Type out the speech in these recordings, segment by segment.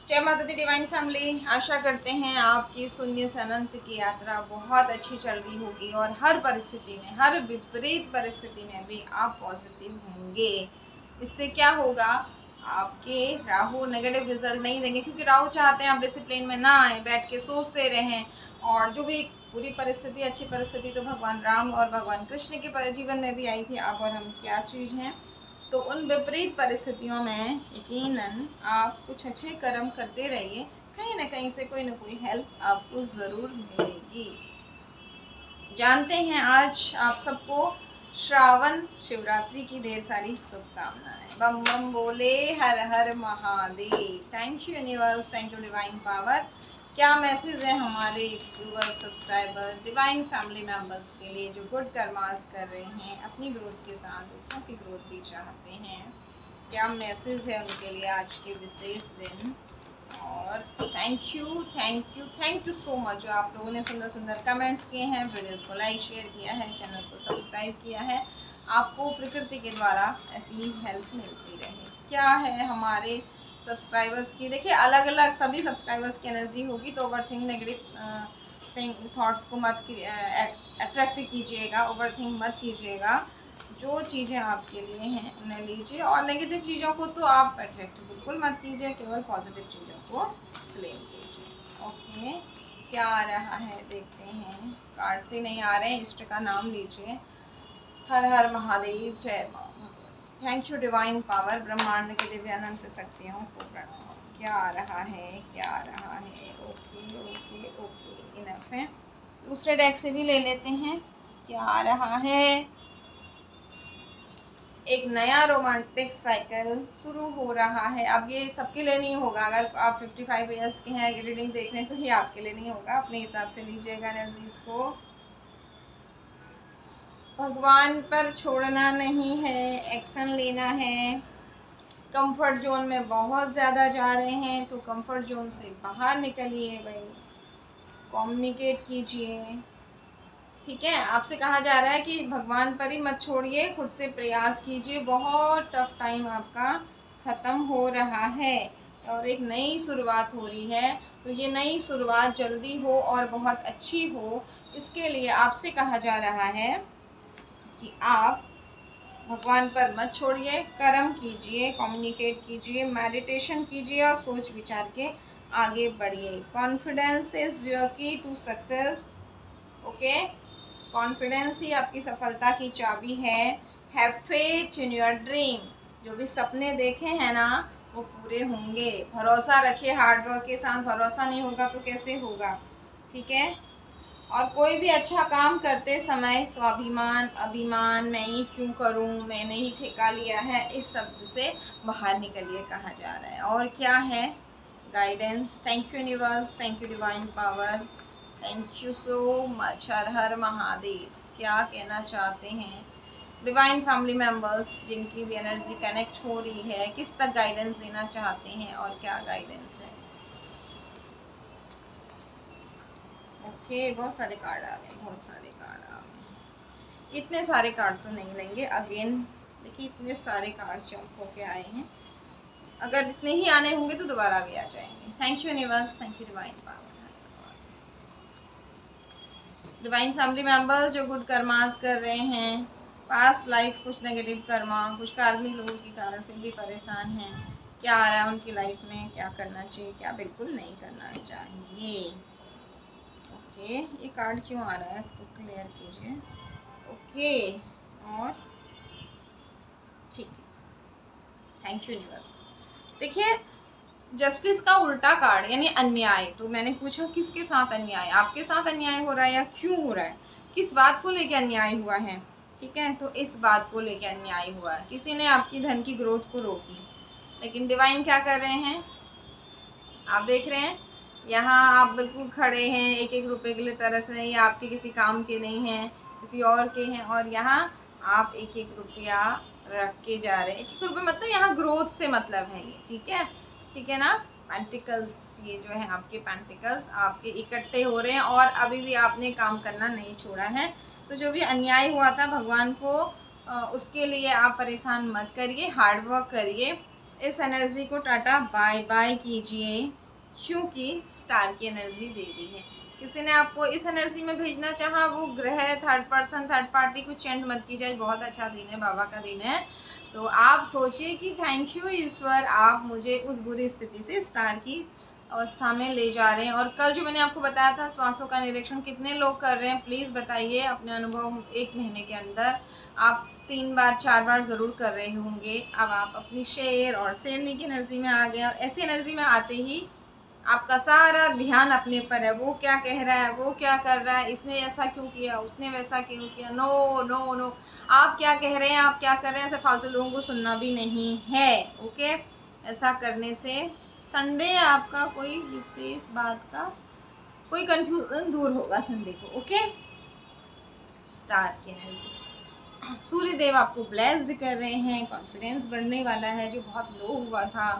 जय माता दी divine family. आशा करते हैं आपकी शून्य से अनंत की यात्रा बहुत अच्छी चल रही होगी और हर परिस्थिति में, हर विपरीत परिस्थिति में भी आप पॉजिटिव होंगे। इससे क्या होगा, आपके राहु नेगेटिव रिजल्ट नहीं देंगे, क्योंकि राहु चाहते हैं आप डिसिप्लिन में ना आए, बैठ के सोचते रहें। और जो भी बुरी परिस्थिति, अच्छी परिस्थिति तो भगवान राम और भगवान कृष्ण के जीवन में भी आई थी। आप और हम क्या चीज़ हैं। तो उन विपरीत परिस्थितियों में यकीनन आप कुछ अच्छे कर्म करते रहिए, कहीं ना कहीं से कोई ना कोई हेल्प आपको ज़रूर मिलेगी। जानते हैं आज आप सबको श्रावण शिवरात्रि की ढेर सारी शुभकामनाएं। बम बम बोले, Har Har Mahadev. Thank you universe, thank you divine power. क्या मैसेज है हमारे viewers, subscribers, divine family members के लिए जो गुड कर्मास कर रहे हैं, अपनी ग्रोथ के साथ दूसरों की ग्रोथ भी चाहते हैं। क्या मैसेज है उनके लिए आज के विशेष दिन। और थैंक यू सो मच जो आप लोगों ने सुंदर सुंदर कमेंट्स किए हैं, वीडियोस को लाइक शेयर किया है, चैनल को सब्सक्राइब किया है। आपको प्रकृति के द्वारा ऐसी ही हेल्प मिलती रहे। क्या है हमारे सब्सक्राइबर्स की, देखिए अलग अलग सभी सब्सक्राइबर्स की एनर्जी होगी, तो ओवर थिंक नेगेटिव थॉट्स को मत अट्रैक्ट कीजिएगा, ओवर थिंक मत कीजिएगा। जो चीज़ें आपके लिए हैं उन्हें लीजिए, और नेगेटिव चीज़ों को तो आप अट्रैक्ट बिल्कुल मत कीजिए, केवल पॉजिटिव चीज़ों को क्लेम कीजिए। ओके, क्या आ रहा है देखते हैं। कार्ड से नहीं आ रहे हैं, इष्ट का नाम लीजिए। हर हर महादेव, जय माँ। थैंक यू डिवाइन पावर, ब्रह्मांड के दिव्य अनंत शक्तियों को प्रणाम। क्या आ रहा है, क्या आ रहा है। ओके ओके ओके, इनफ है। दूसरे डेक से भी ले लेते हैं। क्या आ रहा है। एक नया रोमांटिक साइकिल शुरू हो रहा है। अब ये सबके लिए नहीं होगा, अगर आप 55 ईयर्स के हैं, रीडिंग देख रहे हैं, तो ये आपके लिए नहीं होगा। अपने हिसाब से लीजिएगा एनर्जीज को। भगवान पर छोड़ना नहीं है, एक्शन लेना है। कंफर्ट जोन में बहुत ज़्यादा जा रहे हैं, तो कंफर्ट जोन से बाहर निकलिए भाई, कम्युनिकेट कीजिए। ठीक है, आपसे कहा जा रहा है कि भगवान पर ही मत छोड़िए, खुद से प्रयास कीजिए। बहुत टफ टाइम आपका ख़त्म हो रहा है और एक नई शुरुआत हो रही है। तो ये नई शुरुआत जल्दी हो और बहुत अच्छी हो, इसके लिए आपसे कहा जा रहा है कि आप भगवान पर मत छोड़िए, कर्म कीजिए, कम्युनिकेट कीजिए, मेडिटेशन कीजिए और सोच विचार के आगे बढ़िए। कॉन्फिडेंस इज़ योर की टू सक्सेस। ओके, कॉन्फिडेंस ही आपकी सफलता की चाबी है। Have faith in your dream. जो भी सपने देखे हैं ना, वो पूरे होंगे। भरोसा रखिए, हार्डवर्क के साथ। भरोसा नहीं होगा तो कैसे होगा। ठीक है, और कोई भी अच्छा काम करते समय स्वाभिमान, अभिमान, मैं ही क्यों करूं, मैंने ही ठेका लिया है, इस शब्द से बाहर निकलिए कहा जा रहा है। और क्या है guidance. Thank you universe, thank you divine power, thank you so much. Har Har Mahadev. क्या कहना चाहते हैं डिवाइन फैमिली मेंबर्स, जिनकी भी एनर्जी कनेक्ट हो रही है, किस तक गाइडेंस देना चाहते हैं और क्या गाइडेंस है। ओके, बहुत सारे कार्ड आ गए, बहुत सारे कार्ड आ गए। इतने सारे कार्ड तो नहीं लेंगे अगेन। देखिए इतने सारे कार्ड चौक होके आए हैं, अगर इतने ही आने होंगे तो दोबारा भी आ जाएंगे। Thank you universe, thank you divine power. Divine family members जो गुड कर्मास कर रहे हैं, पास्ट लाइफ कुछ नेगेटिव कर्मा, कुछ कार्मिक लोगों के कारण फिर भी परेशान हैं। क्या आ रहा है उनकी लाइफ में, क्या करना चाहिए, क्या बिल्कुल नहीं करना चाहिए। ओके, ये कार्ड क्यों आ रहा है, इसको क्लियर कीजिए। ओके, और ठीक है, थैंक यू यूनिवर्स। देखिए जस्टिस का उल्टा कार्ड यानी अन्याय। तो मैंने पूछा किसके साथ अन्याय, आपके साथ अन्याय हो रहा है या क्यों हो रहा है, किस बात को लेकर अन्याय हुआ है। ठीक है, तो इस बात को लेकर अन्याय हुआ है, किसी ने आपकी धन की ग्रोथ को रोकी। लेकिन डिवाइन क्या कर रहे हैं, आप देख रहे हैं यहाँ आप बिल्कुल खड़े हैं, एक एक रुपए के लिए तरस रहे हैं। ये आपके किसी काम के नहीं हैं, किसी और के हैं, और यहाँ आप एक एक रुपया रख के जा रहे हैं। एक एक रुपये मतलब यहाँ ग्रोथ से मतलब है ये। ठीक है, ठीक है ना। पेंटिकल्स, ये जो है आपके पेंटिकल्स आपके इकट्ठे हो रहे हैं और अभी भी आपने काम करना नहीं छोड़ा है। तो जो भी अन्याय हुआ था भगवान को उसके लिए आप परेशान मत करिए, हार्डवर्क करिए। इस एनर्जी को टाटा बाय बाय कीजिए, क्योंकि स्टार की एनर्जी दे दी है। किसी ने आपको इस एनर्जी में भेजना चाहा, वो ग्रह, थर्ड पर्सन, थर्ड पार्टी को चेंज मत कीजिए। बहुत अच्छा दिन है, बाबा का दिन है। तो आप सोचिए कि थैंक यू ईश्वर, आप मुझे उस बुरी स्थिति से स्टार की अवस्था में ले जा रहे हैं। और कल जो मैंने आपको बताया था श्वासों का निरीक्षण, कितने लोग कर रहे हैं प्लीज़ बताइए अपने अनुभव। 1 महीने के अंदर आप 3 बार 4 बार ज़रूर कर रहे होंगे। अब आप अपनी शेर और शेरनी की एनर्जी में आ गए, और ऐसी एनर्जी में आते ही आपका सारा ध्यान अपने पर है। वो क्या कह रहा है, वो क्या कर रहा है, इसने ऐसा क्यों किया, उसने वैसा क्यों किया, नो नो नो। आप क्या कह रहे हैं, आप क्या कर रहे हैं, ऐसे फालतू लोगों को सुनना भी नहीं है। ओके, ऐसा करने से संडे आपका कोई विशेष बात का कोई कंफ्यूजन दूर होगा संडे को। ओके, स्टार की एनर्जी, सूर्य देव आपको ब्लेस्ड कर रहे हैं। कॉन्फिडेंस बढ़ने वाला है, जो बहुत लो हुआ था।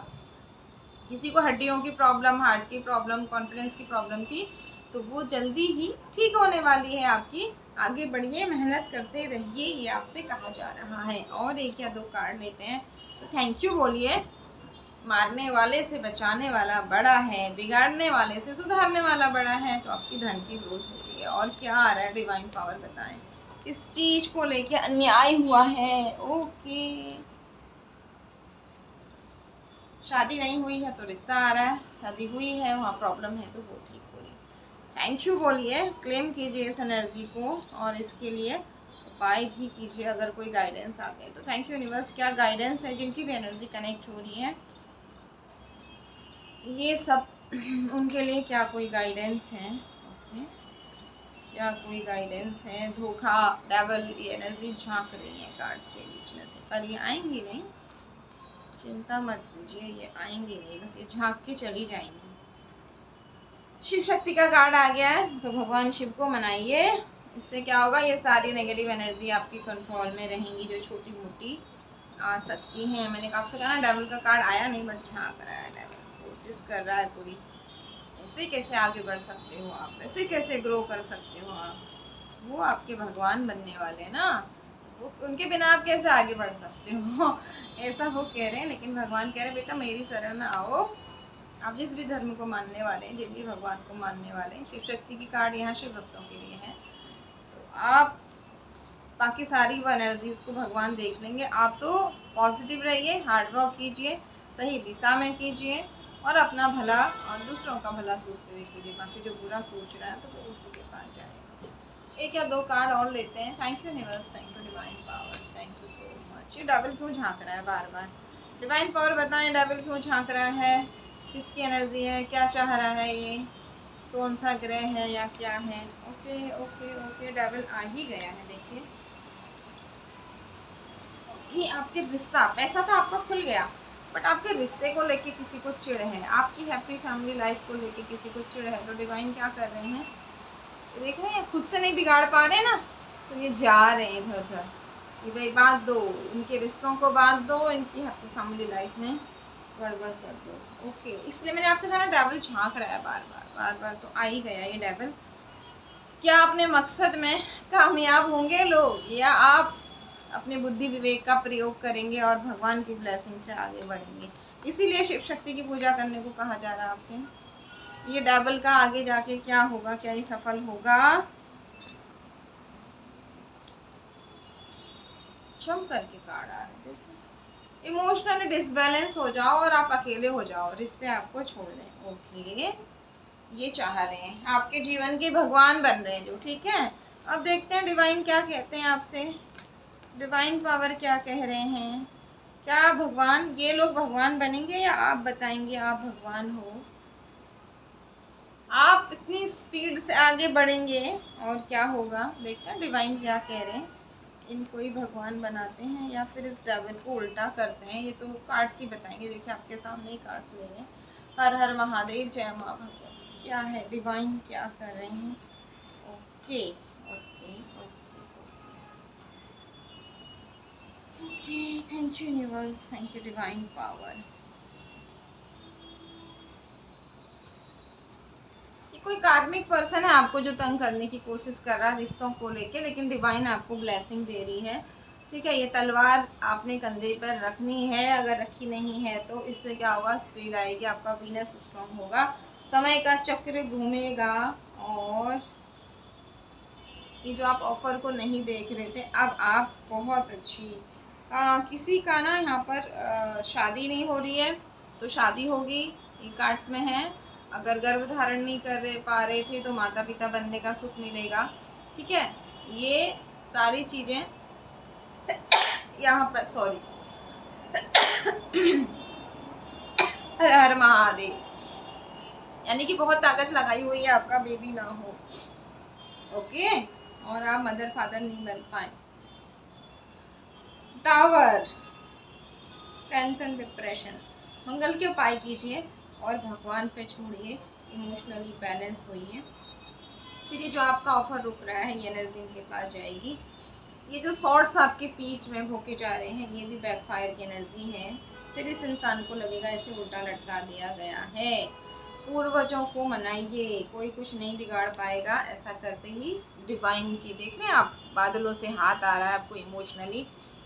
किसी को हड्डियों की प्रॉब्लम, हार्ट की प्रॉब्लम, कॉन्फिडेंस की प्रॉब्लम थी, तो वो जल्दी ही ठीक होने वाली है आपकी। आगे बढ़िए, मेहनत करते रहिए, ये आपसे कहा जा रहा है। और 1 या 2 कार्ड लेते हैं, तो थैंक यू बोलिए। मारने वाले से बचाने वाला बड़ा है, बिगाड़ने वाले से सुधारने वाला बड़ा है। तो आपकी धन की ग्रोथ हो रही है। और क्या आ रहा है, डिवाइन पावर बताएं, किस चीज़ को लेके अन्याय हुआ है। ओके, शादी नहीं हुई है तो रिश्ता आ रहा है, शादी हुई है वहाँ प्रॉब्लम है तो वो ठीक हो रही है। थैंक यू बोलिए, क्लेम कीजिए इस एनर्जी को, और इसके लिए उपाय भी कीजिए अगर कोई गाइडेंस आते हैं तो। Thank you universe. क्या गाइडेंस है जिनकी भी एनर्जी कनेक्ट हो रही है, ये सब उनके लिए क्या कोई गाइडेंस है? ओके, क्या कोई गाइडेंस है? धोखा, डेवल, ये एनर्जी झांक रही है कार्ड्स के बीच में से, पर ये आएंगी नहीं, चिंता मत कीजिए, ये आएंगी नहीं, बस ये झांक के चली जाएंगी। शिव शक्ति का कार्ड आ गया है, तो भगवान शिव को मनाइए। इससे क्या होगा, ये सारी नेगेटिव एनर्जी आपकी कंट्रोल में रहेंगी, जो छोटी मोटी आ सकती हैं। मैंने आपसे कहा ना, डेविल का कार्ड आया नहीं, बट झांक रहा है डेविल, कोशिश कर रहा है कोई। ऐसे कैसे आगे बढ़ सकते हो आप, ऐसे कैसे ग्रो कर सकते हो आप? वो आपके भगवान बनने वाले हैं ना, वो उनके बिना आप कैसे आगे बढ़ सकते हो? ऐसा वो कह रहे हैं, लेकिन भगवान कह रहे हैं बेटा मेरी शरण में आओ। आप जिस भी धर्म को मानने वाले हैं, जिस भी भगवान को मानने वाले हैं, शिव शक्ति की कार्ड यहाँ शिव भक्तों के लिए है। तो आप बाकी सारी वो एनर्जीज को भगवान देख लेंगे। आप तो पॉजिटिव रहिए, हार्ड वर्क कीजिए, सही दिशा में कीजिए, और अपना भला और दूसरों का भला सोचते हुए कीजिए। बाकी जो बुरा सोच रहा है तो वो उसी के पास जाएगा। 1 या 2 कार्ड और लेते हैं। Thank you universe, thank you divine power, thank you so much. ये डेविल क्यों झांक रहा है बार बार? डिवाइन पावर बताएं, डेविल क्यों झांक रहा है? किसकी एनर्जी है, क्या चाह रहा है, ये कौन सा ग्रह है या क्या है? ओके ओके ओके, डेविल आ ही गया है। देखिए कि आपके रिश्ता, पैसा तो आपका खुल गया, बट आपके रिश्ते को लेके किसी को चिढ़ है, आपकी हैप्पी फैमिली लाइफ को लेके किसी को चिढ़ है। तो डिवाइन क्या कर रहे हैं, देख रहे हैं, खुद से नहीं बिगाड़ पा रहे ना, तो ये जा रहे हैं इधर उधर कि भाई बांध दो, इनके रिश्तों को बांध दो, इनकी हैप्पी फैमिली लाइफ में गड़बड़ कर दो। ओके, इसलिए मैंने आपसे कहा ना, डेविल झांक रहा है बार बार, तो आ ही गया ये डेविल। क्या अपने मकसद में कामयाब होंगे लोग, या आप अपने बुद्धि विवेक का प्रयोग करेंगे और भगवान की ब्लेसिंग से आगे बढ़ेंगे? इसीलिए शिव शक्ति की पूजा करने को कहा जा रहा है आपसे। ये डेविल का आगे जाके क्या होगा, क्या ये सफल होगा? चम करके कार्ड आ रहे हैं, देखिए। इमोशनली डिसबैलेंस हो जाओ और आप अकेले हो जाओ, रिश्ते आपको छोड़ दें। ओके, ये चाह रहे हैं आपके जीवन के भगवान बन रहे हैं जो, ठीक है। अब देखते हैं डिवाइन क्या कहते हैं आपसे, डिवाइन पावर क्या कह रहे हैं। क्या भगवान, ये लोग भगवान बनेंगे या आप बताएंगे आप भगवान हो? आप इतनी स्पीड से आगे बढ़ेंगे और क्या होगा, देखते हैं डिवाइन क्या कह रहे हैं। इनको ही भगवान बनाते हैं या फिर इस डेविल को उल्टा करते हैं, ये तो कार्ड्स ही बताएंगे। देखिए आपके सामने ही कार्ड्स ले रहे हैं। हर हर महादेव, जय माँ भगवती। क्या है डिवाइन क्या कर रहे हैं? Okay okay okay okay, thank you universe, thank you divine power. कोई कार्मिक पर्सन है आपको जो तंग करने की कोशिश कर रहा है रिश्तों को लेके, लेकिन डिवाइन आपको ब्लेसिंग दे रही है ठीक है। ये तलवार आपने कंधे पर रखनी है, अगर रखी नहीं है तो इससे क्या होगा, स्पीड आएगी, आपका वीनस स्ट्रॉन्ग होगा, समय का चक्र घूमेगा। और ये जो आप ऑफर को नहीं देख रहे थे, अब आप बहुत अच्छी किसी का ना यहाँ पर शादी नहीं हो रही है तो शादी होगी, ये कार्ड्स में है। अगर गर्भ धारण नहीं पा रहे थे तो माता पिता बनने का सुख मिलेगा। ठीक है, ये सारी चीज़ें यहाँ पर, सॉरी, हर हर महादेव, यानी कि बहुत ताकत लगाई हुई है आपका बेबी ना हो। ओके, और आप मदर फादर नहीं बन पाए। टावर, टेंशन, डिप्रेशन, मंगल के उपाय कीजिए और भगवान पे छोड़िए, इमोशनली बैलेंस होइए। फिर ये जो आपका ऑफर रुक रहा है ये एनर्जी इनके पास जाएगी। ये जो शॉर्ट्स आपके बीच में भोके जा रहे हैं ये भी बैकफायर की एनर्जी है। फिर इस इंसान को लगेगा इसे उल्टा लटका दिया गया है। पूर्वजों को मनाइए, कोई कुछ नहीं बिगाड़ पाएगा। ऐसा करते ही डिवाइन की, देख रहे हैं आप, बादलों से हाथ आ रहा है आपको इमोशनली,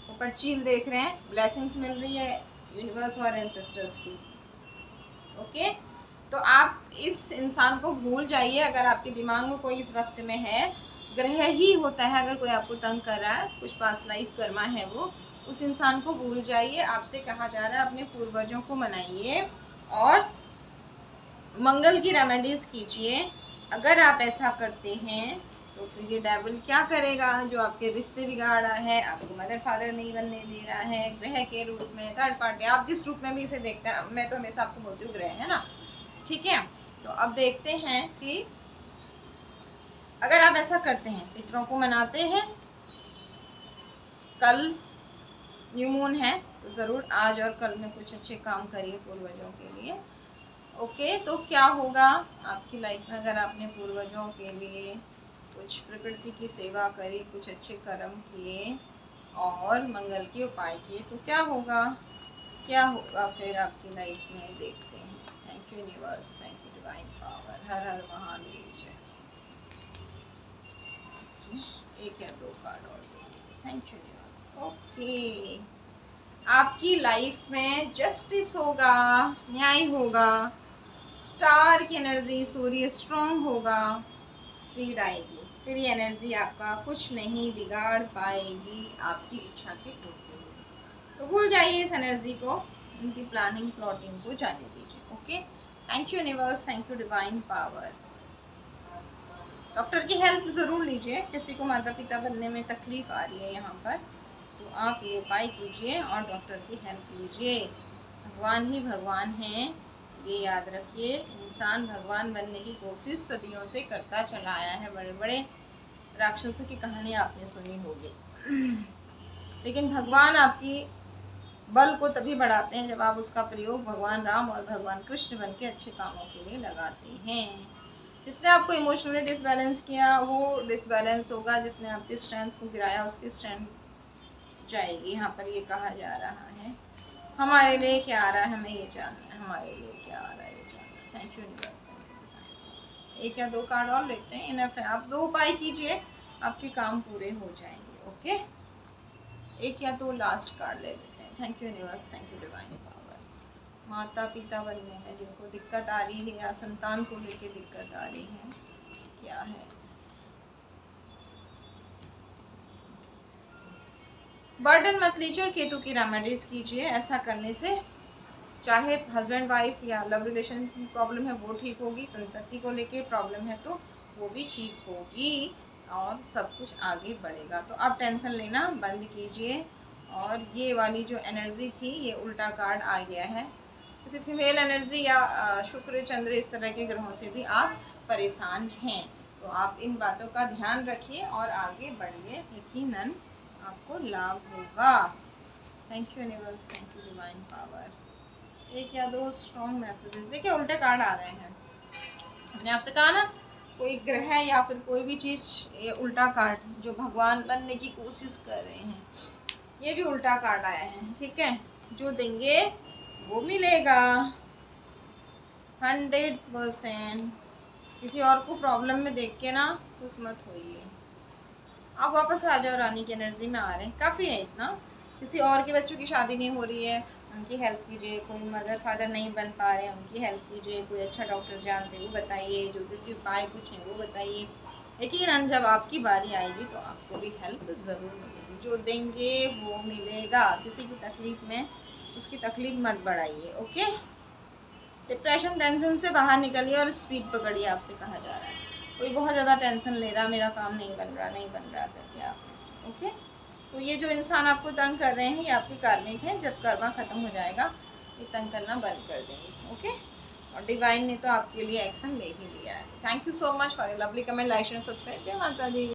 ऊपर चील देख रहे हैं, ब्लेसिंग्स मिल रही है यूनिवर्स और एंसेस्टर्स की। ओके, तो आप इस इंसान को भूल जाइए। अगर आपके दिमाग में कोई इस वक्त में है, ग्रह ही होता है, अगर कोई आपको तंग कर रहा है, कुछ पास लाइफ कर्मा है वो, उस इंसान को भूल जाइए। आपसे कहा जा रहा है अपने पूर्वजों को मनाइए और मंगल की रेमेडीज कीजिए। अगर आप ऐसा करते हैं तो फिर ये डेविल क्या करेगा, जो आपके रिश्ते बिगाड़ रहा है, आपको मदर फादर नहीं बनने दे रहा है, ग्रह के रूप में, थर्ड पार्टी, आप जिस रूप में भी इसे देखते हैं, मैं तो हमेशा आपको बोलती हूँ ग्रह है ना। ठीक है, तो अब देखते हैं कि अगर आप ऐसा करते हैं, पितरों को मनाते हैं, कल न्यू मून है तो ज़रूर आज और कल में कुछ अच्छे काम करिए पूर्वजों के लिए। ओके, तो क्या होगा आपकी लाइफ में अगर आपने पूर्वजों के लिए कुछ प्रकृति की सेवा करी, कुछ अच्छे कर्म किए और मंगल के उपाय किए, तो क्या होगा, क्या होगा फिर आपकी लाइफ में, देखते हैं। Thank you universe, thank you divine power, Har Har Mahadev जय। एक या दो कार्ड और, थैंक यू यूनिवर्स। ओके, आपकी लाइफ में जस्टिस होगा, न्याय होगा, स्टार की एनर्जी, सूर्य स्ट्रॉन्ग होगा, स्पीड आएगी, फिर ये एनर्जी आपका कुछ नहीं बिगाड़ पाएगी, आपकी इच्छा की पूर्ति होगी। तो भूल जाइए इस एनर्जी को, उनकी प्लानिंग प्लॉटिंग को जाने दीजिए। Okay, thank you universe, thank you divine power. Doctor की हेल्प ज़रूर लीजिए, किसी को माता पिता बनने में तकलीफ आ रही है यहाँ पर, तो आप ये उपाय कीजिए और डॉक्टर की हेल्प लीजिए। भगवान ही भगवान हैं, ये याद रखिए। इंसान भगवान बनने की कोशिश सदियों से करता चला आया है, बड़े बड़े राक्षसों की कहानी आपने सुनी होगी, लेकिन भगवान आपकी बल को तभी बढ़ाते हैं जब आप उसका प्रयोग भगवान राम और भगवान कृष्ण बन के अच्छे कामों के लिए लगाते हैं। जिसने आपको इमोशनली डिसबैलेंस किया वो डिसबैलेंस होगा, जिसने आपकी स्ट्रेंथ को गिराया उसकी स्ट्रेंथ जाएगी। यहाँ पर ये कहा जा रहा है, हमारे लिए क्या आ रहा है हमें ये जानना है, हमारे लिए क्या आ रहा है ये जानना है। Thank you universe. एक या दो कार्ड और लेते हैं, इनफ है। आप दो उपाय कीजिए, आपके काम पूरे हो जाएंगे। ओके, एक या दो लास्ट कार्ड ले लेते हैं। Thank you universe, thank you divine power. माता पिता बनने में जिनको दिक्कत आ रही है या संतान को लेके दिक्कत आ रही है, क्या है। बर्डन मत लीजिए और केतु की रेमेडीज कीजिए। ऐसा करने से चाहे हस्बैंड वाइफ या लव रिलेशनशिप प्रॉब्लम है वो ठीक होगी, संतति को लेके प्रॉब्लम है तो वो भी ठीक होगी और सब कुछ आगे बढ़ेगा। तो आप टेंशन लेना बंद कीजिए। और ये वाली जो एनर्जी थी ये उल्टा कार्ड आ गया है, जैसे फीमेल एनर्जी या शुक्र चंद्र इस तरह के ग्रहों से भी आप परेशान हैं, तो आप इन बातों का ध्यान रखिए और आगे बढ़िए, यकीनन आपको लाभ होगा। Thank you universe, thank you divine power. एक या दो स्ट्रॉन्ग मैसेजेस, देखिए उल्टे कार्ड आ रहे हैं। मैंने आपसे कहा ना, कोई ग्रह या फिर कोई भी चीज़, ये उल्टा कार्ड जो भगवान बनने की कोशिश कर रहे हैं, ये भी उल्टा कार्ड आया है। ठीक है, जो देंगे वो मिलेगा 100%। किसी और को प्रॉब्लम में देख के ना खुश मत होइए, आप वापस राजा और रानी की एनर्जी में आ रहे हैं, काफ़ी है इतना। किसी और के बच्चों की शादी नहीं हो रही है, उनकी हेल्प कीजिए। कोई मदर फादर नहीं बन पा रहे हैं, उनकी हेल्प कीजिए। कोई अच्छा डॉक्टर जानते हैं वो बताइए, ज्योतिषी उपाय कुछ हैं वो बताइए। यकीनन जब आपकी बारी आएगी तो आपको भी हेल्प ज़रूर मिलेगी। जो देंगे वो मिलेगा। किसी की तकलीफ़ में उसकी तकलीफ़ मत बढ़ाइए, ओके। डिप्रेशन टेंशन से बाहर निकलिए और स्पीड पकड़िए, आपसे कहा जा रहा है। कोई बहुत ज़्यादा टेंशन ले रहा, मेरा काम नहीं बन रहा करके आप में से, ओके। तो ये जो इंसान आपको तंग कर रहे हैं ये आपके कार्मिक हैं। जब कर्मा ख़त्म हो जाएगा ये तंग करना बंद कर देंगे, ओके। और डिवाइन ने तो आपके लिए एक्शन ले ही लिया है। Thank you so much for your lovely comment, like and subscribe. जय माता दी।